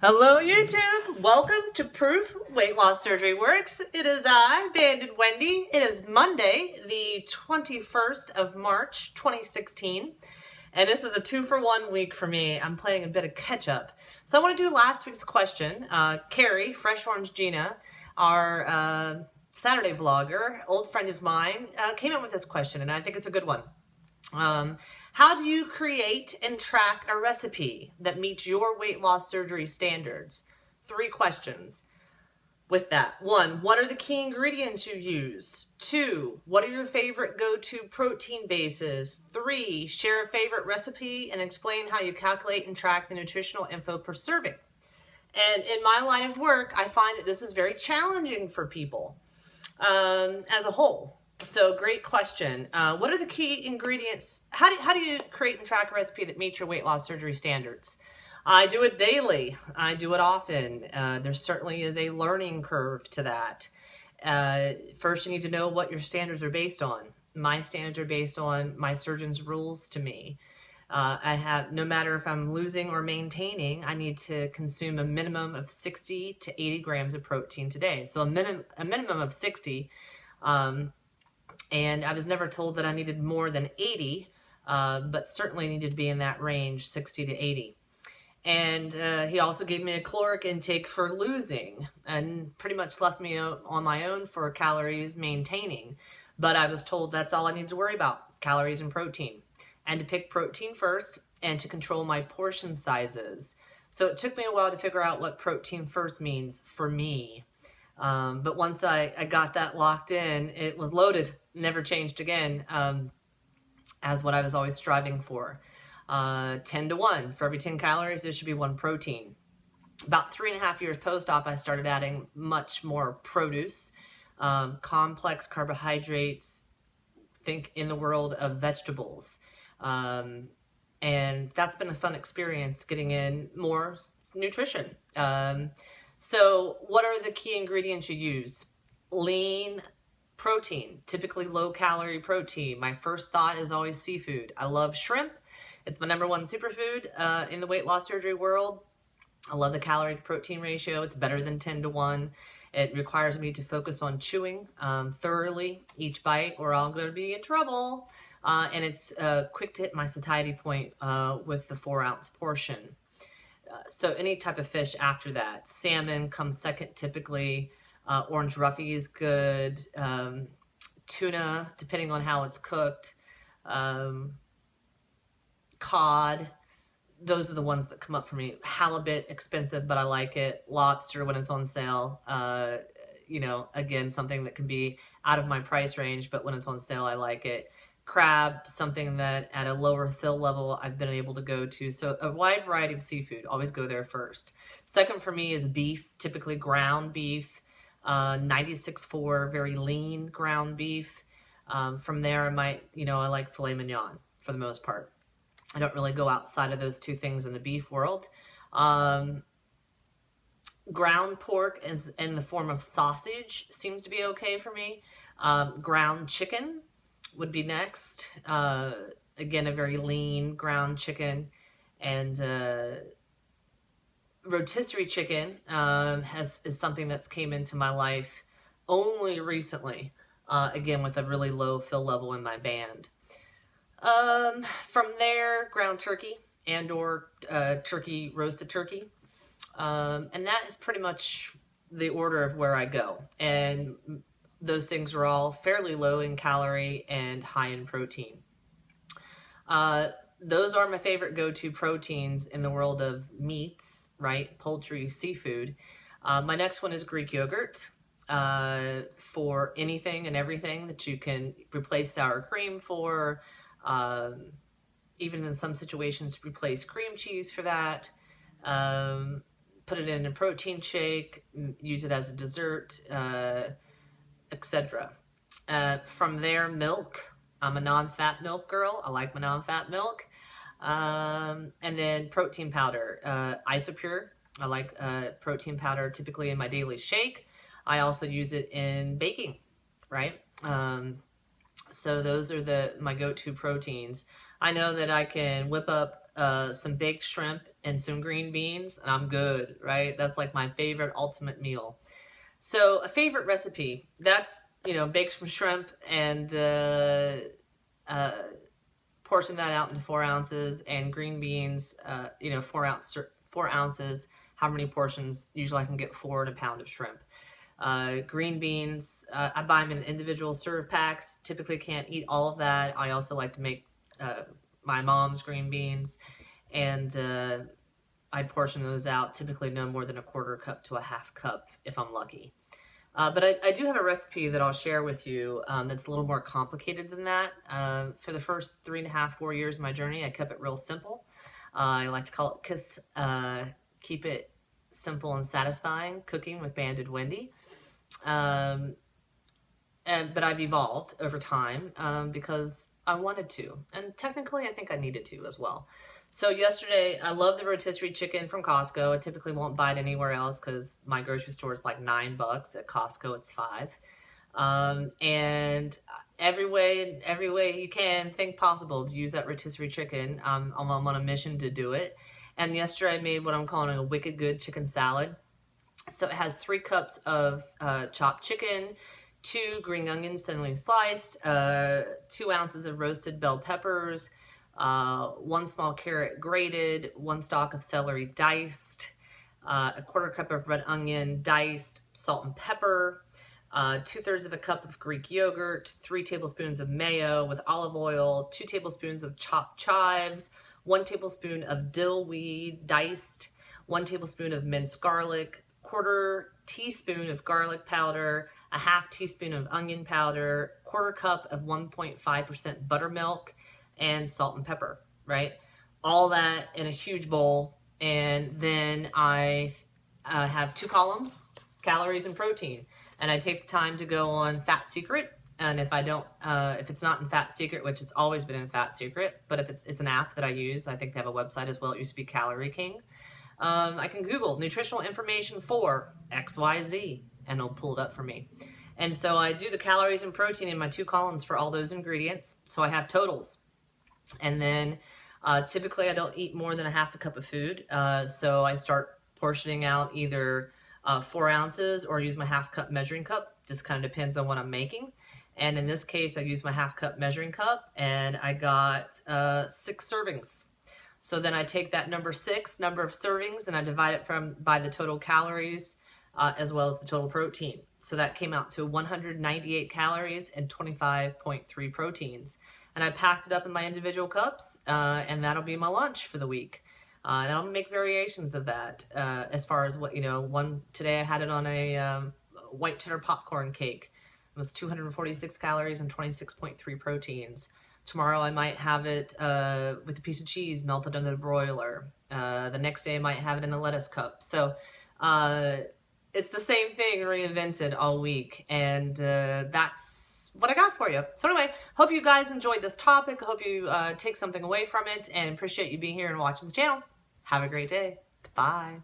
Hello YouTube! Welcome to Proof Weight Loss Surgery Works. It is I, Bandedwendy. It is Monday, the 21st of March, 2016. And this is a 2-for-1 week for me. I'm playing a bit of catch up. So I want to do last week's question. Carrie, Fresh Orange Gina, our Saturday vlogger, old friend of mine, came up with this question, and I think it's a good one. How do you create and track a recipe that meets your weight loss surgery standards? 3 questions with that. 1, what are the key ingredients you use? 2, what are your favorite go-to protein bases? 3, share a favorite recipe and explain how you calculate and track the nutritional info per serving. And in my line of work, I find that this is very challenging for people as a whole. So great question. What are the key ingredients? How do you create and track a recipe that meets your weight loss surgery standards? I do it daily. I do it often. There certainly is a learning curve to that. First, you need to know what your standards are based on. My standards are based on my surgeon's rules to me. I have, no matter if I'm losing or maintaining, I need to consume a minimum of 60 to 80 grams of protein today. So a minimum of 60. And I was never told that I needed more than 80, but certainly needed to be in that range, 60 to 80. And he also gave me a caloric intake for losing and pretty much left me on my own for calories maintaining. But I was told that's all I need to worry about, calories and protein. And to pick protein first and to control my portion sizes. So it took me a while to figure out what protein first means for me. But once I got that locked in, it was loaded, never changed again, as what I was always striving for. 10 to 1. For every 10 calories, there should be 1 protein. About 3.5 years post-op, I started adding much more produce, complex carbohydrates, think in the world of vegetables. And that's been a fun experience, getting in more nutrition. So what are the key ingredients you use? Lean protein, typically low-calorie protein. My first thought is always seafood. I love shrimp. It's my #1 superfood in the weight loss surgery world. I love the calorie to protein ratio. It's better than 10 to 1. It requires me to focus on chewing thoroughly each bite, or I'm going to be in trouble. And it's quick to hit my satiety point with the 4-ounce portion. So any type of fish after that. Salmon comes second typically. Orange roughy is good. Tuna, depending on how it's cooked. Cod. Those are the ones that come up for me. Halibut, expensive, but I like it. Lobster when it's on sale. You know, again, something that can be out of my price range, but when it's on sale, I like it. Crab, something that at a lower fill level I've been able to go to. So a wide variety of seafood, always go there first. Second for me is beef, typically ground beef, 96.4, very lean ground beef. From there, I like filet mignon for the most part. I don't really go outside of those 2 things in the beef world. Ground pork is in the form of sausage seems to be okay for me. Ground chicken would be next. Again, a very lean ground chicken. And rotisserie chicken is something that's came into my life only recently, again with a really low fill level in my band. From there, ground turkey and or roasted turkey. And that is pretty much the order of where I go. And those things are all fairly low in calorie and high in protein. Those are my favorite go-to proteins in the world of meats, right? Poultry, seafood. My next one is Greek yogurt, for anything and everything that you can replace sour cream for. Even in some situations, replace cream cheese for that. Put it in a protein shake, use it as a dessert, etc. From there, milk. I'm a non-fat milk girl. I like my non-fat milk. And then protein powder. Isopure. I like protein powder typically in my daily shake. I also use it in baking, right? So those are my go-to proteins. I know that I can whip up some baked shrimp and some green beans, and I'm good, right? That's like my favorite ultimate meal. So a favorite recipe, that's, baked some shrimp and uh, portion that out into 4 ounces, and green beans, 4 ounces. How many portions? Usually I can get 4 and a pound of shrimp. Green beans, I buy them in individual serve packs. Typically can't eat all of that. I also like to make my mom's green beans, and I portion those out, typically no more than a 1/4 cup to a 1/2 cup if I'm lucky. But I do have a recipe that I'll share with you that's a little more complicated than that. For the first 3.5, 4 years of my journey, I kept it real simple. I like to call it keep it simple and satisfying, cooking with Bandedwendy. But I've evolved over time because I wanted to, and technically I think I needed to as well. So yesterday, I love the rotisserie chicken from Costco. I typically won't buy it anywhere else because my grocery store is like $9. At Costco, it's $5. And every way you can think possible to use that rotisserie chicken. I'm on a mission to do it. And yesterday I made what I'm calling a wicked good chicken salad. So it has 3 cups of chopped chicken, 2 green onions thinly sliced, 2 ounces of roasted bell peppers, 1 small carrot grated, 1 stalk of celery diced, a 1/4 cup of red onion diced, salt and pepper, 2/3 of a cup of Greek yogurt, 3 tablespoons of mayo with olive oil, 2 tablespoons of chopped chives, 1 tablespoon of dill weed diced, 1 tablespoon of minced garlic, 1/4 teaspoon of garlic powder, a 1/2 teaspoon of onion powder, 1/4 cup of 1.5% buttermilk, and salt and pepper, right? All that in a huge bowl. And then I have 2 columns, calories and protein. And I take the time to go on Fat Secret. And if I don't, if it's not in Fat Secret, which it's always been in Fat Secret, but if it's an app that I use, I think they have a website as well. It used to be Calorie King. I can Google nutritional information for XYZ, and it'll pull it up for me. And so I do the calories and protein in my 2 columns for all those ingredients. So I have totals. And then typically I don't eat more than a 1/2 cup of food. So I start portioning out either 4 ounces or use my 1/2 cup measuring cup. Just kind of depends on what I'm making. And in this case, I use my 1/2 cup measuring cup, and I got 6 servings. So then I take that number of servings, and I divide it by the total calories as well as the total protein. So that came out to 198 calories and 25.3 proteins. And I packed it up in my individual cups, and that'll be my lunch for the week. And I'll make variations of that as far as what, today I had it on a white cheddar popcorn cake. It was 246 calories and 26.3 proteins. Tomorrow I might have it with a piece of cheese melted under the broiler. The next day I might have it in a lettuce cup. So it's the same thing reinvented all week. And that's what I got for you. So anyway, hope you guys enjoyed this topic. I hope you take something away from it, and appreciate you being here and watching the channel. Have a great day. Bye.